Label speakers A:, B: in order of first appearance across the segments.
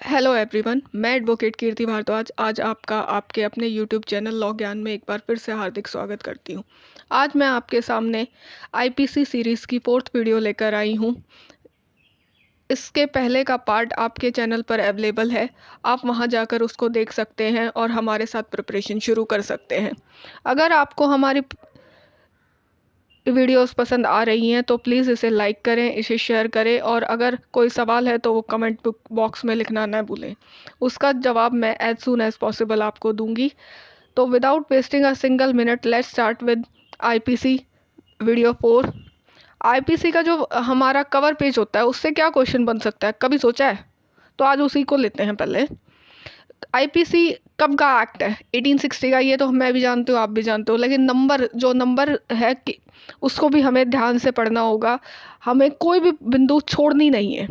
A: Hello everyone, मैं advocate कीर्ति भारद्वाज आज आपका आपके अपने यूट्यूब चैनल लॉ ज्ञान में एक बार फिर से हार्दिक स्वागत करती हूँ। आज मैं आपके सामने आईपीसी सीरीज़ की 4th वीडियो लेकर आई हूँ। इसके पहले का पार्ट आपके चैनल पर अवेलेबल है, आप वहां जाकर उसको देख सकते हैं और हमारे साथ प्रिपरेशन शुरू कर सकते हैं। अगर आपको हमारी वीडियोस पसंद आ रही हैं तो प्लीज़ इसे लाइक करें, इसे शेयर करें और अगर कोई सवाल है तो वो कमेंट बॉक्स में लिखना ना भूलें। उसका जवाब मैं एज सून एज पॉसिबल आपको दूंगी। तो without wasting a single minute let's start with IPC video 4। IPC का जो हमारा कवर पेज होता है उससे क्या क्वेश्चन बन सकता है, कभी सोचा है? तो आज उसी को लेते हैं। पहले आईपीसी कब का एक्ट है? 1860 का। ये तो मैं भी जानती हूँ, आप भी जानते हो, लेकिन नंबर है कि उसको भी हमें ध्यान से पढ़ना होगा। हमें कोई भी बिंदु छोड़नी नहीं है,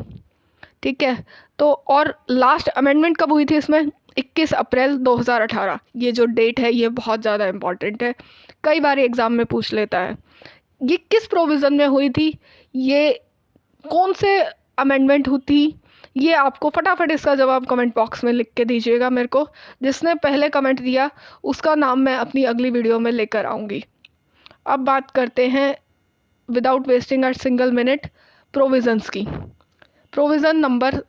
A: ठीक है? तो और लास्ट अमेंडमेंट कब हुई थी इसमें? 21 अप्रैल 2018। ये जो डेट है ये बहुत ज़्यादा इम्पॉर्टेंट है, कई बार एग्जाम में पूछ लेता है। ये किस प्रोविज़न में हुई थी, ये कौन से अमेंडमेंट हुई थी? ये आपको फटाफट इसका जवाब कमेंट बॉक्स में लिख के दीजिएगा मेरे को। जिसने पहले कमेंट दिया उसका नाम मैं अपनी अगली वीडियो में लेकर आऊँगी। अब बात करते हैं without wasting a single minute provisions की। Provision number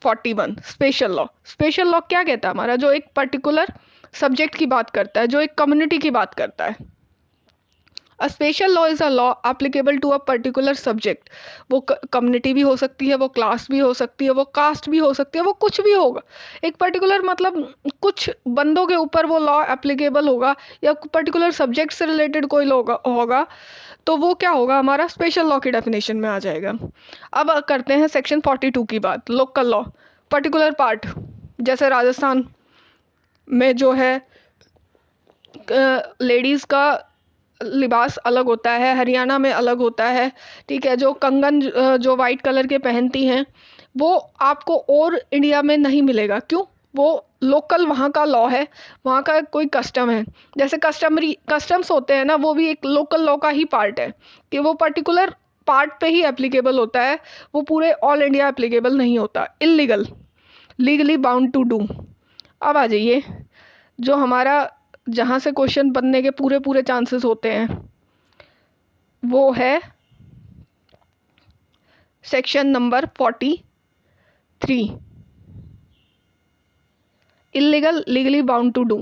A: 41, special law. Special law क्या कहता है हमारा? जो एक पर्टिकुलर सब्जेक्ट की बात करता है, जो एक कम्युनिटी की बात करता है। A special law is a law applicable to a particular subject. वो कम्युनिटी भी हो सकती है, वो क्लास भी हो सकती है, वो कास्ट भी हो सकती है, वो कुछ भी होगा। एक पर्टिकुलर मतलब कुछ बंदों के ऊपर वो लॉ एप्लीकेबल होगा या पर्टिकुलर सब्जेक्ट से रिलेटेड कोई लॉ होगा, तो वो क्या होगा? हमारा स्पेशल लॉ की डेफिनेशन में आ जाएगा। अब करते हैं सेक्शन 42 की बात। लोकल लॉ, पर्टिकुलर पार्ट, जैसे राजस्थान में जो है लेडीज़ का लिबास अलग होता है, हरियाणा में अलग होता है, ठीक है? जो कंगन जो वाइट कलर के पहनती हैं वो आपको और इंडिया में नहीं मिलेगा। क्यों? वो लोकल वहाँ का लॉ है, वहाँ का कोई कस्टम है। जैसे कस्टम्स होते हैं ना, वो भी एक लोकल लॉ का ही पार्ट है कि वो पर्टिकुलर पार्ट पे ही एप्लीकेबल होता है, वो पूरे ऑल इंडिया एप्लीकेबल नहीं होता। Illegal, legally bound to do. अब आ जाइए जो हमारा जहाँ से क्वेश्चन बनने के पूरे पूरे चांसेस होते हैं, वो है section number 43, illegal legally bound to do.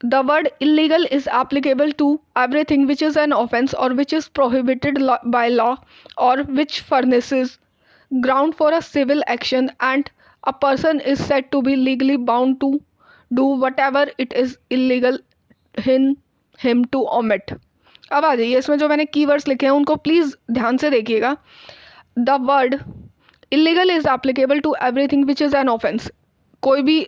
A: The word illegal is applicable to everything which is an offense or which is prohibited by law or which furnishes ground for a civil action, and a person is said to be legally bound to do whatever it is illegal in him to omit. अब आ जाइए, इसमें जो मैंने keywords लिखे हैं उनको please ध्यान से देखिएगा। The word illegal is applicable to everything which is an offence. कोई भी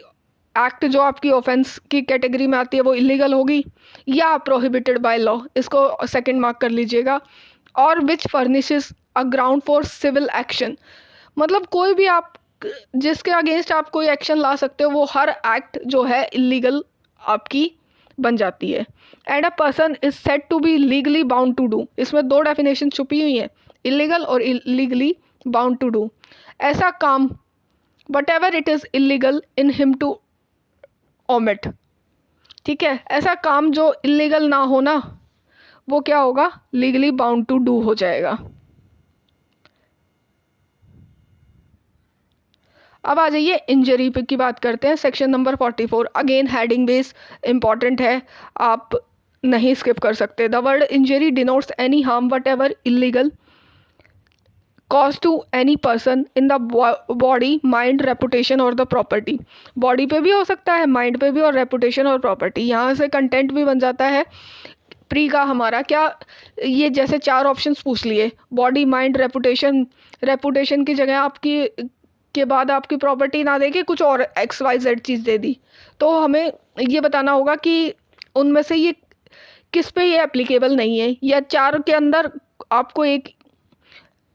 A: एक्ट जो आपकी ऑफेंस की कैटेगरी में आती है वो इलीगल होगी या प्रोहिबिटेड बाय लॉ, इसको सेकंड मार्क कर लीजिएगा। और which furnishes a ground for civil action, मतलब कोई भी आप जिसके अगेंस्ट आप कोई एक्शन ला सकते हो, वो हर एक्ट जो है इलीगल आपकी बन जाती है। And a person is said to be legally bound to do, इसमें दो डेफिनेशन छुपी हुई हैं, इलीगल और इलीगली बाउंड टू डू। ऐसा काम whatever it is illegal in him to omit, ठीक है? ऐसा काम जो इलीगल ना हो ना, वो क्या होगा? लीगली बाउंड टू डू हो जाएगा। अब आ जाइए इंजरी पे की बात करते हैं। Section number 44, again heading base important है, आप नहीं स्किप कर सकते। The word injury denotes any harm whatever illegal cause to any person in the body, mind, reputation और द प्रॉपर्टी। बॉडी पे भी हो सकता है, माइंड पे भी, और रेपुटेशन और प्रॉपर्टी। यहाँ से कंटेंट भी बन जाता है प्री का हमारा क्या, ये जैसे 4 ऑप्शंस पूछ लिए, बॉडी, माइंड, रेपुटेशन। रेपुटेशन की जगह आपकी के बाद आपकी प्रॉपर्टी ना देके कुछ और XYZ चीज़ दे दी, तो हमें ये बताना होगा कि उनमें से ये किस पे ये एप्लीकेबल नहीं है। या 4 के अंदर आपको एक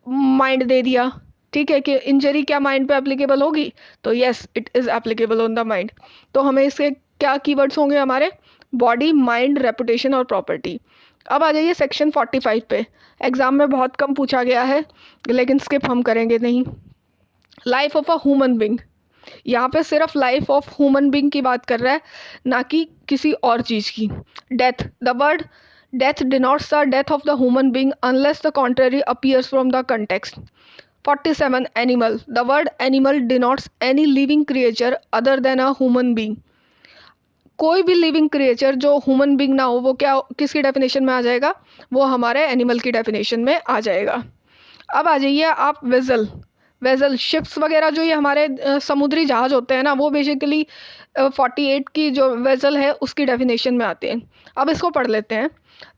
A: माइंड दे दिया, ठीक है, कि इंजरी क्या माइंड पे एप्लीकेबल होगी, तो yes it is applicable on the mind. तो हमें इसके क्या कीवर्ड्स होंगे हमारे? बॉडी, माइंड, रेपुटेशन और प्रॉपर्टी। अब आ जाइए सेक्शन 45 पे। एग्ज़ाम में बहुत कम पूछा गया है लेकिन स्किप हम करेंगे नहीं। Life of a human being, यहाँ पे सिर्फ लाइफ ऑफ ह्यूमन बींग की बात कर रहा है, ना कि किसी और चीज़ की। Death, the word death denotes the death of the human being unless the contrary appears from the context. 47 animal, the word animal denotes any living creature other than a human being. कोई भी living creature जो human being ना हो वो क्या किसकी definition में आ जाएगा, वो हमारे एनिमल की डेफिनेशन में आ जाएगा। अब आ जाइए आप वेजल। वेजल शिप्स वगैरह जो ये हमारे समुद्री जहाज होते हैं ना, वो बेसिकली 48 की जो वेजल है उसकी डेफिनेशन में आते हैं। अब इसको पढ़ लेते हैं।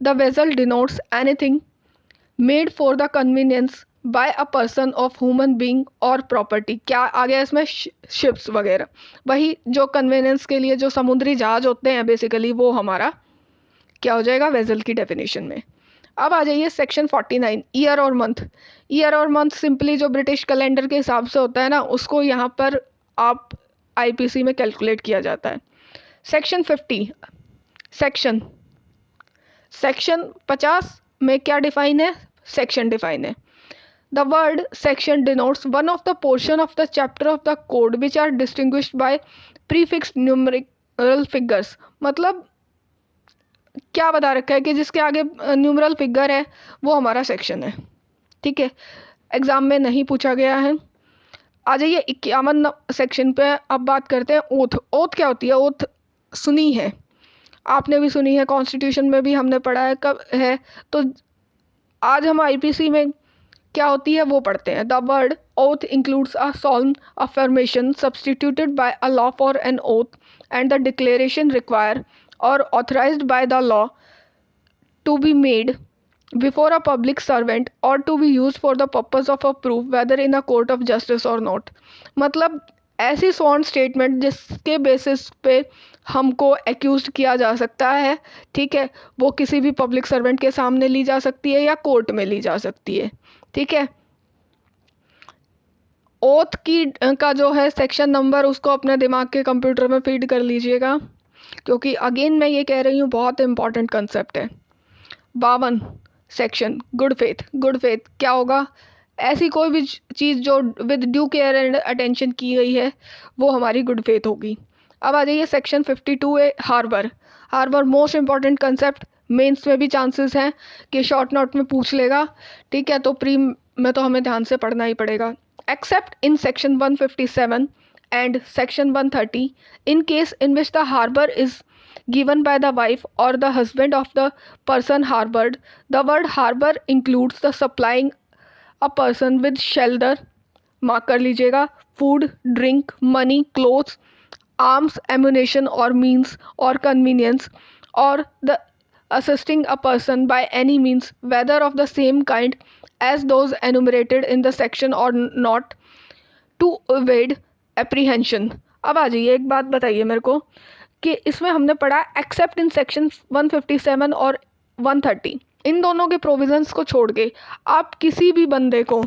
A: The vessel denotes anything made for the convenience by a person of human being और प्रॉपर्टी। क्या आ गया इसमें, शिप्स वगैरह, वही जो कन्वीनियंस के लिए जो समुद्री जहाज होते हैं बेसिकली, वो हमारा क्या हो जाएगा, वेजल की डेफिनेशन में। अब आ जाइए सेक्शन 49, ईयर और मंथ। ईयर और मंथ सिंपली जो ब्रिटिश कैलेंडर के हिसाब से होता है ना, उसको यहाँ पर आप आईपीसी में कैलकुलेट किया जाता है। सेक्शन 50, सेक्शन सेक्शन 50 में क्या डिफाइन है, सेक्शन डिफाइन है। The word section denotes one of the portion of the chapter of the code which are distinguished by prefix numerical figures. मतलब क्या बता रखा है कि जिसके आगे न्यूमरल फिगर है वो हमारा सेक्शन है। ठीक है, एग्जाम में नहीं पूछा गया है। आ जाइए 51 सेक्शन पे। अब बात करते हैं ओथ। ओथ क्या होती है, ओथ सुनी है, आपने भी सुनी है, कॉन्स्टिट्यूशन में भी हमने पढ़ा है कब है। तो आज हम आईपीसी में क्या होती है वो पढ़ते हैं। The word oath includes a solemn affirmation substituted by a law for an oath and the declaration required or authorized by the law to be made before a public servant or to be used for the purpose of a proof whether in a court of justice or not। मतलब ऐसी sworn statement जिसके basis पे हमको accused किया जा सकता है, ठीक है, वो किसी भी पब्लिक सर्वेंट के सामने ली जा सकती है या कोर्ट में ली जा सकती है। ठीक है, ओथ की का जो है सेक्शन नंबर उसको अपने दिमाग के कंप्यूटर में फीड कर लीजिएगा, क्योंकि अगेन मैं ये कह रही हूँ बहुत इंपॉर्टेंट कंसेप्ट है। 52 section good faith. Good faith क्या होगा, ऐसी कोई भी चीज़ जो with due care and attention की गई है वो हमारी गुड फेथ होगी। अब आ जाइए सेक्शन 52 है harbour. Harbour most important concept, mains में भी चांसेस हैं कि शॉर्ट नोट में पूछ लेगा। ठीक है, तो प्री में तो हमें ध्यान से पढ़ना ही पड़ेगा। Accept in section 157 and section 130 in case in which the harbor is given by the wife or the husband of the person harbored, the word harbor includes the supplying a person with shelter, mark कर लीजिएगा, food, drink, money, clothes, arms, ammunition or means or convenience, or the assisting a person by any means whether of the same kind as those enumerated in the section or not to evade apprehension. अब आ जाइए, एक बात बताइए मेरे को कि इसमें हमने पढ़ा एक्सेप्ट इन सेक्शन 157 और 130, इन दोनों के प्रोविजंस को छोड़ के आप किसी भी बंदे को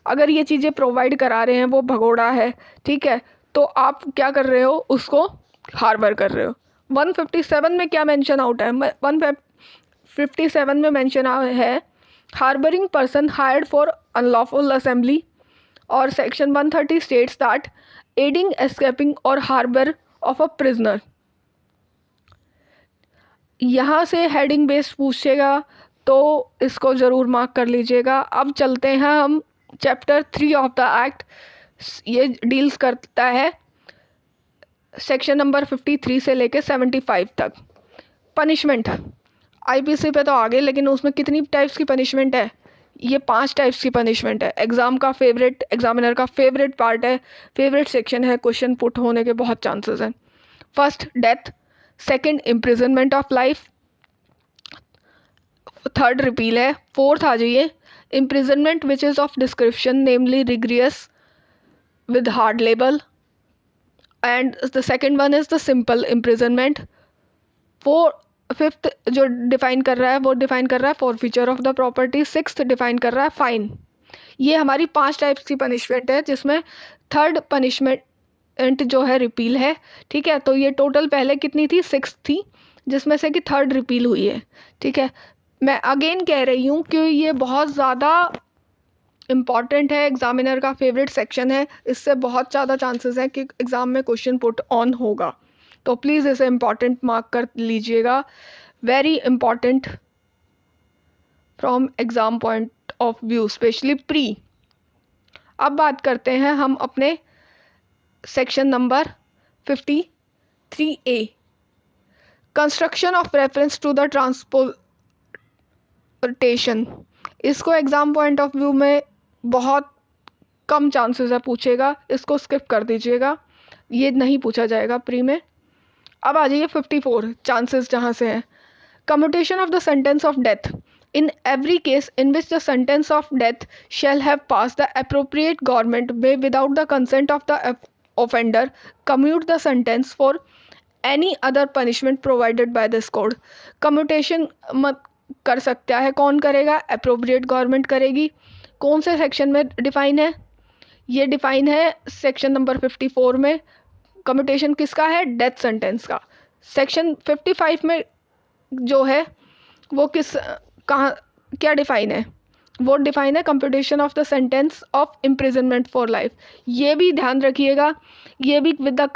A: अगर ये चीज़ें प्रोवाइड करा रहे हैं, वो भगोड़ा है, ठीक है, तो आप क्या कर रहे हो, उसको हार्बर कर रहे हो। 157 में क्या मेंशन आउट है, 157 में मेंशन है harbouring person hired for unlawful assembly, और section 130 states that aiding escaping और हार्बर ऑफ अ प्रिजनर। यहाँ से हेडिंग बेस्ड पूछेगा तो इसको ज़रूर मार्क कर लीजिएगा। अब चलते हैं हम चैप्टर 3 ऑफ द एक्ट, ये डील्स करता है सेक्शन नंबर 53 से लेके 75 तक। पनिशमेंट, आईपीसी पे तो आगे, लेकिन उसमें कितनी टाइप्स की पनिशमेंट है, ये 5 टाइप्स की पनिशमेंट है। एग्जाम का फेवरेट, एग्जामिनर का फेवरेट पार्ट है, फेवरेट सेक्शन है, क्वेश्चन पुट होने के बहुत चांसेस हैं। First death, second imprisonment of life, third repeal है। फोर्थ आ जाइए imprisonment which is of description namely rigorous with hard labour, and the second one is the simple imprisonment. Fifth जो define कर रहा है वो डिफाइन कर रहा है forfeiture of the property. Sixth define कर रहा है फाइन। ये हमारी 5 टाइप्स की पनिशमेंट है, जिसमें थर्ड पनिशमेंट जो है रिपील है। ठीक है, तो ये टोटल पहले कितनी थी, 6 थी, जिसमें से कि थर्ड रिपील हुई है। ठीक है, मैं अगेन कह रही हूँ कि ये बहुत ज़्यादा इम्पॉर्टेंट है, एग्जामिनर का फेवरेट सेक्शन है, इससे बहुत ज़्यादा चांसेस हैं कि एग्ज़ाम में क्वेश्चन पुट ऑन होगा, तो प्लीज़ इसे इम्पॉर्टेंट मार्क कर लीजिएगा, very important from exam point of view, specially pre. अब बात करते हैं हम अपने section number 53A, construction of reference to the transportation. इसको एग्ज़ाम पॉइंट ऑफ व्यू में बहुत कम चांसेस है पूछेगा, इसको स्किप कर दीजिएगा, ये नहीं पूछा जाएगा प्री में। अब आ जाइए 54 चांसेस जहाँ से हैं। Commutation of the sentence of death, in every case in which the sentence of death shall have passed, the appropriate government may without the consent of the offender commute the sentence for any other punishment provided by this code। Commutation मत कर सकता है, कौन करेगा? Appropriate government करेगी। कौन से section में डिफाइन है? ये डिफाइन है सेक्शन नंबर 54 में। कम्यूटेशन किसका है? डेथ सेंटेंस का। सेक्शन 55 में जो है वो कहाँ क्या डिफाइन है? वो डिफाइन है computation of the sentence of imprisonment for life. ये भी ध्यान रखिएगा, ये भी विद द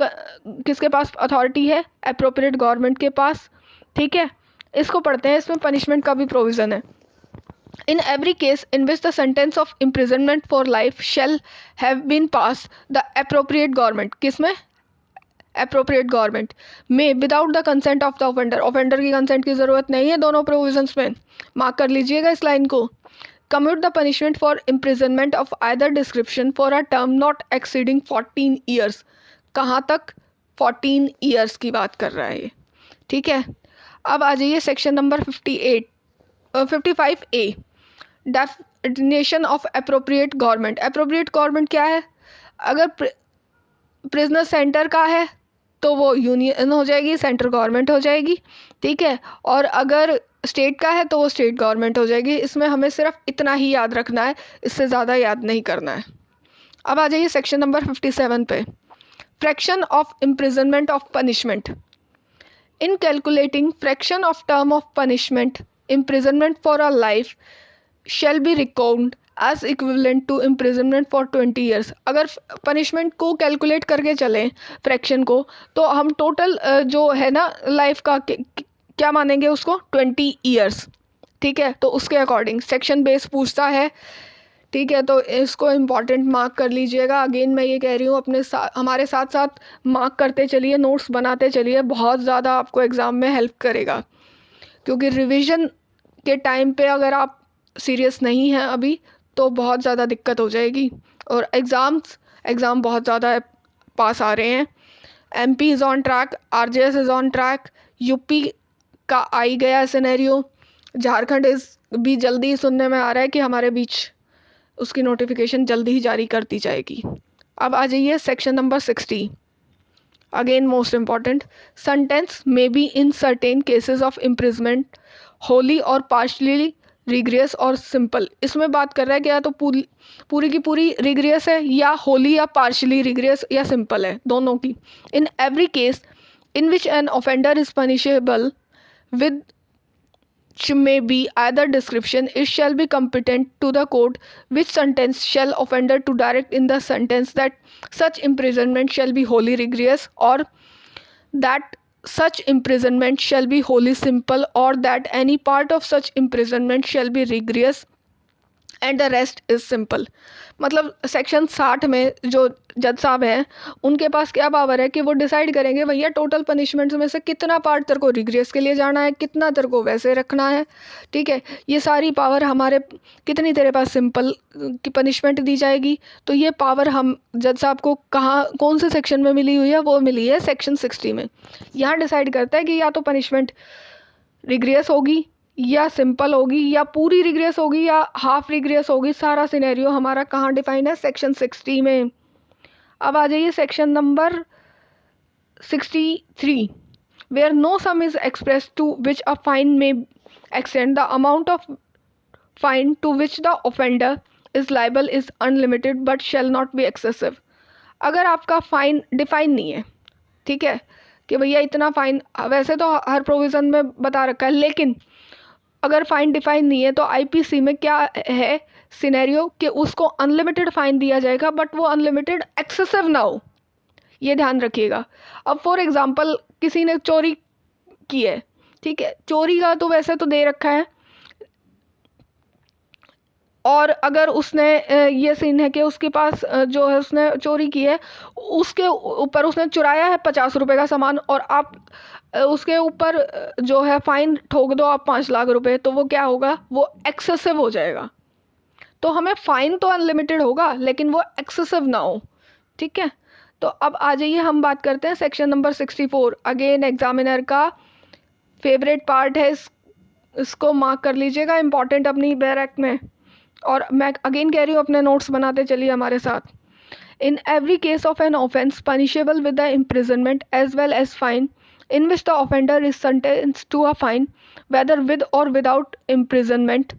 A: किसके पास अथॉरिटी है? अप्रोप्रिएट गवर्नमेंट के पास, ठीक है। इसको पढ़ते हैं, इसमें पनिशमेंट का भी प्रोविज़न है। In every case in which the sentence of imprisonment for life shall have been passed, the appropriate government, किसमें? अप्रोप्रिएट गवर्नमेंट में without the consent of the offender, offender की कंसेंट की ज़रूरत नहीं है दोनों प्रोविजंस में, मार्क कर लीजिएगा इस लाइन को। Commute the punishment for imprisonment of either description for a term not exceeding 14 years. कहाँ तक? 14 ईयर्स की बात कर रहा है ये, ठीक है। अब आ जाइए section number 55A, definition of appropriate government. Appropriate government क्या है? अगर प्रिजनर सेंटर का है तो वो यूनियन हो जाएगी, सेंट्रल गवर्नमेंट हो जाएगी, ठीक है। और अगर स्टेट का है तो वो स्टेट गवर्नमेंट हो जाएगी। इसमें हमें सिर्फ इतना ही याद रखना है, इससे ज़्यादा याद नहीं करना है। अब आ जाइए सेक्शन नंबर 57 पे, fraction of imprisonment of punishment. In calculating fraction of term of punishment, imprisonment for a life shall be record as equivalent to imprisonment for 20 years. अगर पनिशमेंट को कैलकुलेट करके चलें फ्रैक्शन को, तो हम टोटल जो है ना लाइफ का क्या मानेंगे उसको? 20 ईयर्स, ठीक है। तो उसके अकॉर्डिंग सेक्शन बेस पूछता है, ठीक है। तो इसको इम्पॉर्टेंट मार्क कर लीजिएगा। अगेन मैं ये कह रही हूँ, अपने हमारे साथ साथ मार्क करते चलिए, नोट्स बनाते चलिए, बहुत ज़्यादा आपको एग्ज़ाम में हेल्प करेगा। क्योंकि रिविज़न के टाइम पे अगर आप सीरियस नहीं हैं अभी, तो बहुत ज़्यादा दिक्कत हो जाएगी। और एग्ज़ाम बहुत ज़्यादा पास आ रहे हैं। MP is on track, RJS is on track, UP का आई गया सिनेरियो, झारखंड भी जल्दी सुनने में आ रहा है कि हमारे बीच उसकी नोटिफिकेशन जल्दी ही जारी कर दी जाएगी। अब आ जाइए section number 60, again most important, sentence may be in certain cases of imprisonment Holi और पार्शली रिग्रेस और सिंपल। इसमें बात कर रहा है कि या तो पूरी की पूरी रिग्रेस है, या होली या पार्शली रिग्रेस या सिंपल है, दोनों की। इन every case in which N offender is punishable with which may be either description, it shall be competent to the court which sentence shall offender to direct in the sentence that such imprisonment shall be wholly rigorous, or that such imprisonment shall be wholly simple, or that any part of such imprisonment shall be rigorous and the rest is simple. मतलब section 60 में जो जज साहब हैं उनके पास क्या power है कि वो डिसाइड करेंगे भैया टोटल पनिशमेंट्स में से कितना पार्ट तेरे को रिग्रेस के लिए जाना है, कितना तेरे को वैसे रखना है, ठीक है। ये सारी पावर हमारे, कितनी तेरे पास सिंपल की पनिशमेंट दी जाएगी, तो ये पावर हम जज साहब को कहाँ, कौन से सेक्शन में मिली हुई है? वो मिली है सेक्शन 60 में। यहाँ डिसाइड करता है कि या तो पनिशमेंट रिग्रेस होगी, या सिंपल होगी, या पूरी रिग्रेस होगी, या हाफ रिग्रेस होगी। सारा सिनेरियो हमारा कहाँ डिफाइन है? सेक्शन 60 में। अब आ जाइए section number 63, where no sum is expressed to which a fine may extend, the amount of fine to which the offender is liable is unlimited but shall not be excessive. अगर आपका fine define नहीं है, ठीक है, कि भैया इतना fine, वैसे तो हर प्रोविज़न में बता रखा है, लेकिन अगर फाइन डिफाइन नहीं है तो IPC में क्या है सिनेरियो कि उसको अनलिमिटेड फाइन दिया जाएगा, बट वो अनलिमिटेड एक्सेसिव ना हो, ये ध्यान रखिएगा। अब फॉर एग्जांपल किसी ने चोरी की है, ठीक है, चोरी का तो वैसे तो दे रखा है, और अगर उसने ये सीन है कि उसके पास जो है उसने चोरी की है, उसके ऊपर उसने चुराया है 50 रुपए का सामान, और आप उसके ऊपर जो है फाइन ठोक दो आप 5 लाख रुपए, तो वो क्या होगा, वो एक्सेसिव हो जाएगा। तो हमें फाइन तो अनलिमिटेड होगा लेकिन वो एक्सेसिव ना हो, ठीक है। तो अब आ जाइए हम बात करते हैं सेक्शन नंबर 64। अगेन एग्जामिनर का फेवरेट पार्ट है, इसको मार्क कर लीजिएगा इंपॉर्टेंट अपनी बैरक में, और मैं अगेन कह रही हूँ अपने नोट्स बनाते चलिए हमारे साथ। In every case of an offence punishable with the imprisonment as well as fine in which the offender is sentenced to a fine whether with or without imprisonment.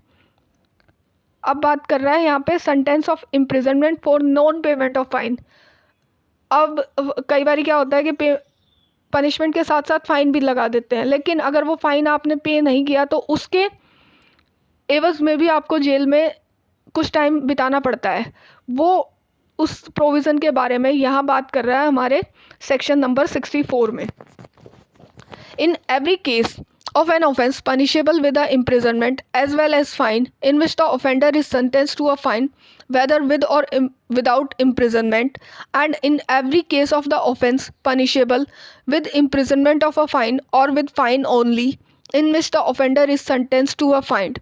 A: अब बात कर रहा है यहाँ पे sentence of imprisonment for non payment of fine. अब कई बार क्या होता है कि पनिशमेंट के साथ साथ फाइन भी लगा देते हैं, लेकिन अगर वो फाइन आपने पे नहीं किया तो उसके एवज में भी आपको जेल में कुछ टाइम बिताना पड़ता है। वो उस प्रोविज़न के बारे में यहाँ बात कर रहा है हमारे सेक्शन नंबर 64 में। इन every case of an offence punishable with the imprisonment as well as fine in which the offender is sentenced to a fine whether with or without imprisonment, and in every case of the offence punishable with imprisonment of a fine or with fine only in which the offender is sentenced to a fine।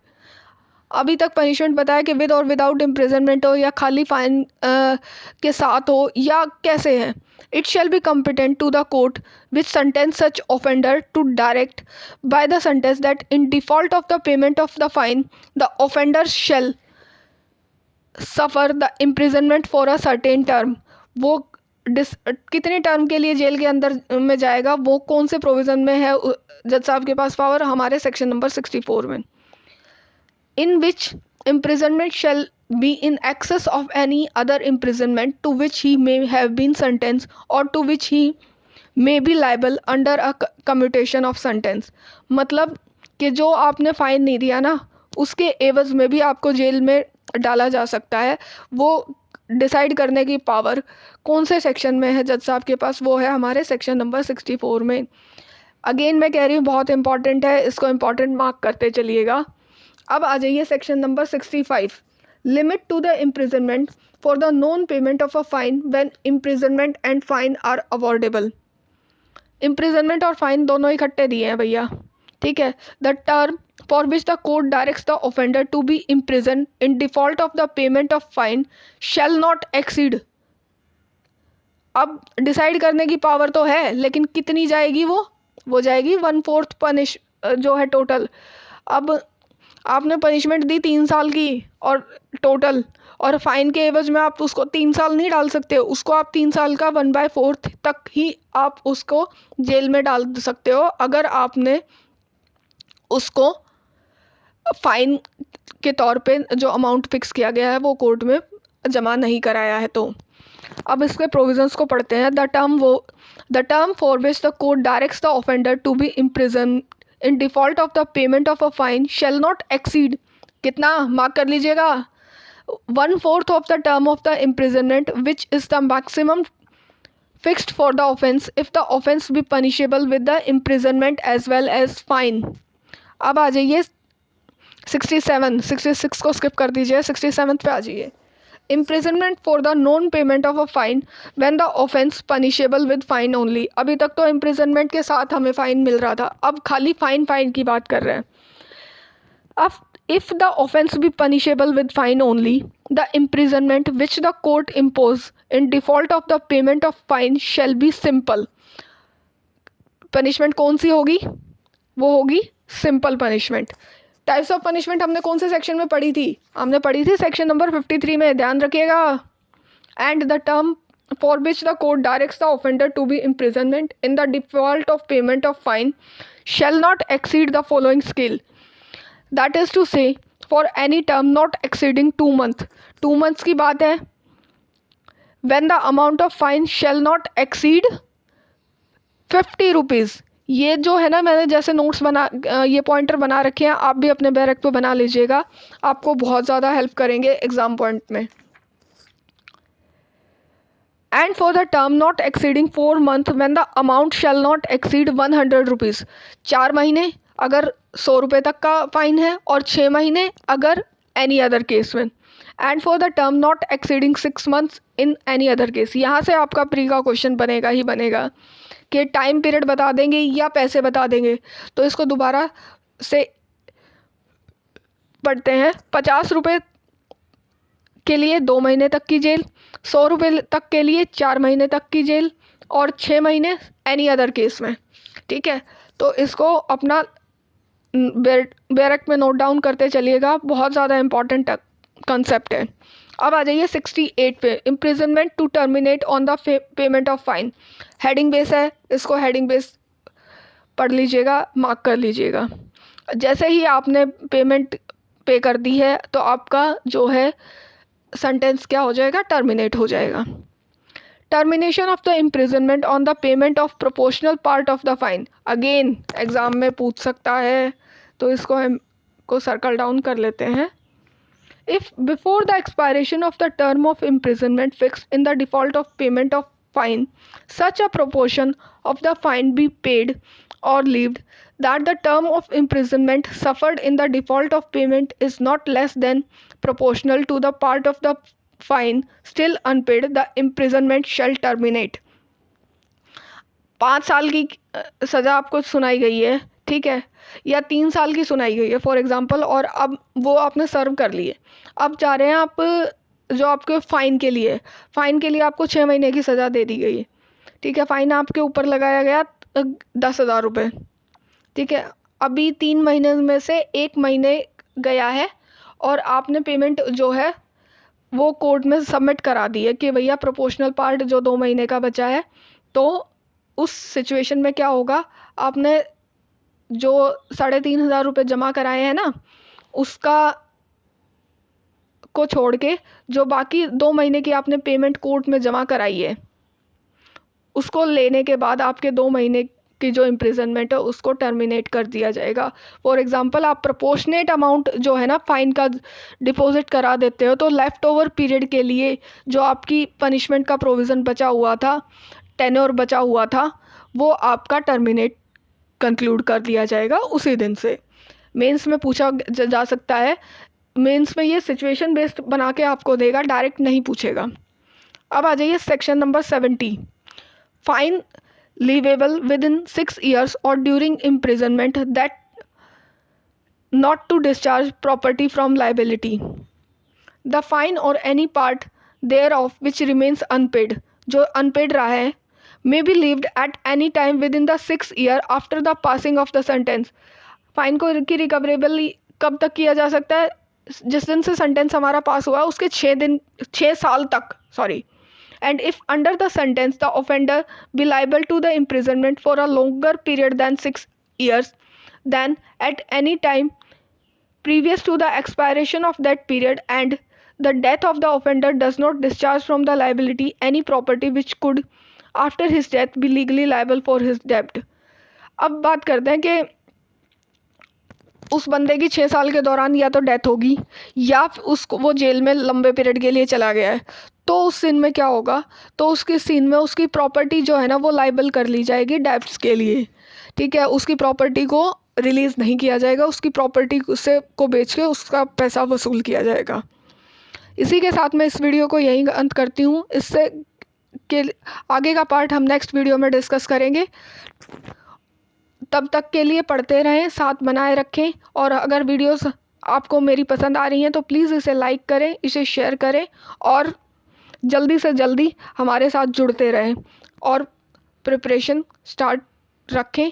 A: अभी तक punishment बताया कि with or without imprisonment हो या खाली fine के साथ हो या कैसे है। It shall be competent to the court which sentence such offender to direct by the sentence that in default of the payment of the fine the offender shall suffer the imprisonment for a certain term. वो कितने term के लिए jail के अंदर में जाएगा, वो कौन से प्रोविज़न में है जज साहब के पास पावर, हमारे सेक्शन नंबर 64 में। In which imprisonment shall be in excess of any other imprisonment to which he may have been sentenced or to which he may be liable under a commutation of sentence। मतलब कि जो आपने fine नहीं दिया ना, उसके एवज में भी आपको जेल में डाला जा सकता है। वो डिसाइड करने की पावर कौन से सेक्शन में है जज साहब के पास, वो है हमारे सेक्शन नंबर 64 में। अगेन मैं कह रही हूँ बहुत इंपॉर्टेंट है, इसको इंपॉर्टेंट मार्क करते चलिएगा। अब आ जाइए section number 65। Limit to the imprisonment for the non payment of a fine when imprisonment and fine are awardable. Imprisonment और फाइन दोनों इकट्ठे दिए हैं भैया, ठीक है। The term for which the court directs the offender to be imprison in default of the payment of fine shall not exceed. अब decide करने की पावर तो है, लेकिन कितनी जाएगी वो जाएगी 1/4 पनिश जो है टोटल। अब आपने पनिशमेंट दी 3 साल की और टोटल, और फाइन के एवज में आप उसको 3 साल नहीं डाल सकते हो, उसको आप 3 साल का 1/4 तक ही आप उसको जेल में डाल सकते हो अगर आपने उसको फाइन के तौर पे जो अमाउंट फिक्स किया गया है वो कोर्ट में जमा नहीं कराया है तो। अब इसके प्रोविजंस को पढ़ते हैं। The term for which the court directs the offender to be imprison in default of the payment of a fine shall not exceed, कितना मार्क कर लीजिएगा, 1/4 of the term of the imprisonment which is the maximum fixed for the offence if the offence be punishable with the imprisonment as well as fine. अब आ जाइए 66 को skip कर दीजिए, 67 पे आ जाइए। Imprisonment for the non payment of a fine when the offence punishable with fine only. अभी तक तो इम्प्रिजनमेंट के साथ हमें फाइन मिल रहा था, अब खाली फाइन की बात कर रहे हैं। अब if the offence be punishable with fine only the imprisonment which the court impose in default of the payment of fine shall be simple. Punishment कौन सी होगी, वो होगी simple punishment. Types of punishment हमने कौन से सेक्शन में पढ़ी थी, हमने पढ़ी थी सेक्शन नंबर 53 में, ध्यान रखिएगा। And the term for which the court directs the offender to be imprisonment in the default of payment of fine shall not exceed the following scale, that is to say for any term not exceeding 2 months। 2 months की बात है। When the amount of fine shall not exceed 50 rupees, ये जो है ना, मैंने जैसे notes ये पॉइंटर बना रखे हैं, आप भी अपने बैरक पे बना लीजिएगा, आपको बहुत ज़्यादा हेल्प करेंगे एग्ज़ाम पॉइंट में। And for the term not exceeding 4 months when the amount shell not exceed 100 rupees. 4 महीने अगर 100 रुपये तक का फाइन है, और 6 महीने अगर एनी अदर केस में। And for the term not exceeding 6 months in any other case. यहाँ से आपका प्री का क्वेश्चन बनेगा ही बनेगा कि टाइम पीरियड बता देंगे या पैसे बता देंगे। तो इसको दोबारा से पढ़ते हैं। 50 रुपये के लिए 2 महीने तक की जेल, 100 रुपये तक के लिए 4 महीने तक की जेल, और 6 महीने एनी अदर केस में। ठीक है, तो इसको अपना बैरक में नोट डाउन करते चलिएगा, बहुत ज़्यादा इंपॉर्टेंट कंसेप्ट है। अब आ जाइए 68 पे, imprisonment to terminate on the payment of fine. Heading base है, इसको हेडिंग बेस पढ़ लीजिएगा, मार्क कर लीजिएगा। जैसे ही आपने पेमेंट पे कर दी है तो आपका जो है सेंटेंस क्या हो जाएगा, टर्मिनेट हो जाएगा। Termination of the imprisonment on the payment of proportional part of the fine. Again exam में पूछ सकता है, तो इसको हम को सर्कल डाउन कर लेते हैं। If before the expiration of the term of imprisonment fixed in the default of payment of fine, such a proportion of the fine be paid or levied that the term of imprisonment suffered in the default of payment is not less than proportional to the part of the fine still unpaid, the imprisonment shall terminate. 5 साल की सज़ा आपको सुनाई गई है, ठीक है, या 3 साल की सुनाई गई है फॉर एग्जांपल, और अब वो आपने सर्व कर लिए। अब जा रहे हैं आप जो आपके फ़ाइन के लिए आपको 6 महीने की सज़ा दे दी गई है। ठीक है, फ़ाइन आपके ऊपर लगाया गया 10,000 रुपये। ठीक है, अभी 3 महीने में से 1 महीने गया है और आपने पेमेंट जो है वो कोर्ट में सबमिट करा दी है कि भैया प्रोपोर्शनल पार्ट जो 2 महीने का बचा है। तो उस सिचुएशन में क्या होगा, आपने जो 3,500 रुपये जमा कराए हैं ना, उसका को छोड़ के जो बाकी 2 महीने की आपने पेमेंट कोर्ट में जमा कराई है, उसको लेने के बाद आपके 2 महीने की जो इम्प्रिजनमेंट है उसको टर्मिनेट कर दिया जाएगा। फॉर एग्जांपल आप प्रोपोर्शनेट अमाउंट जो है ना फाइन का डिपॉजिट करा देते हो, तो लेफ़्ट ओवर पीरियड के लिए जो आपकी पनिशमेंट का प्रोविज़न बचा हुआ था, टेन्योर बचा हुआ था, वो आपका टर्मिनेट कंक्लूड कर दिया जाएगा उसी दिन से। मेंस में पूछा जा सकता है, मेंस में ये सिचुएशन बेस्ड बना के आपको देगा, डायरेक्ट नहीं पूछेगा। अब आ जाइए section number 70, fine leviable within 6 years और during imprisonment that not to discharge property from liability. The fine और any part thereof which remains unpaid, जो अनपेड रहा है, may be levied at any time within the 6 year after the passing of the sentence। Fine को की recoverable कब तक किया जा सकता है, जिस दिन से सेंटेंस हमारा पास हुआ उसके 6 साल तक, sorry. And if under the sentence the offender be liable to the imprisonment for a longer period than 6 years then at any time previous to the expiration of that period and the death of the offender does not discharge from the liability any property which could after his death B legally liable for his डेब्ट। अब बात करते हैं कि उस बंदे की 6 साल के दौरान या तो डेथ होगी या उसको वो जेल में लंबे पीरियड के लिए चला गया है, तो उस सीन में क्या होगा, तो उसके सीन में उसकी प्रॉपर्टी जो है ना वो लाइबल कर ली जाएगी डेब्ट्स के लिए। ठीक है, उसकी प्रॉपर्टी को रिलीज़ नहीं किया जाएगा, उसकी प्रॉपर्टी से को बेच के उसका पैसा वसूल किया जाएगा। इसी के साथ मैं इस वीडियो को यहीं अंत करती हूँ। इससे के आगे का पार्ट हम नेक्स्ट वीडियो में डिस्कस करेंगे। तब तक के लिए पढ़ते रहें, साथ बनाए रखें, और अगर वीडियोस आपको मेरी पसंद आ रही हैं तो प्लीज़ इसे लाइक करें, इसे शेयर करें, और जल्दी से जल्दी हमारे साथ जुड़ते रहें और प्रिपरेशन स्टार्ट रखें।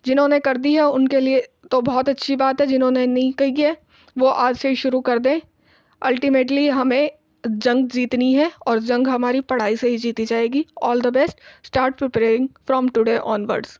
A: जिन्होंने कर दी है उनके लिए तो बहुत अच्छी बात है, जिन्होंने नहीं की है वो आज से ही शुरू कर दें। अल्टीमेटली हमें जंग जीतनी है और जंग हमारी पढ़ाई से ही जीती जाएगी। All the best, start preparing from today onwards.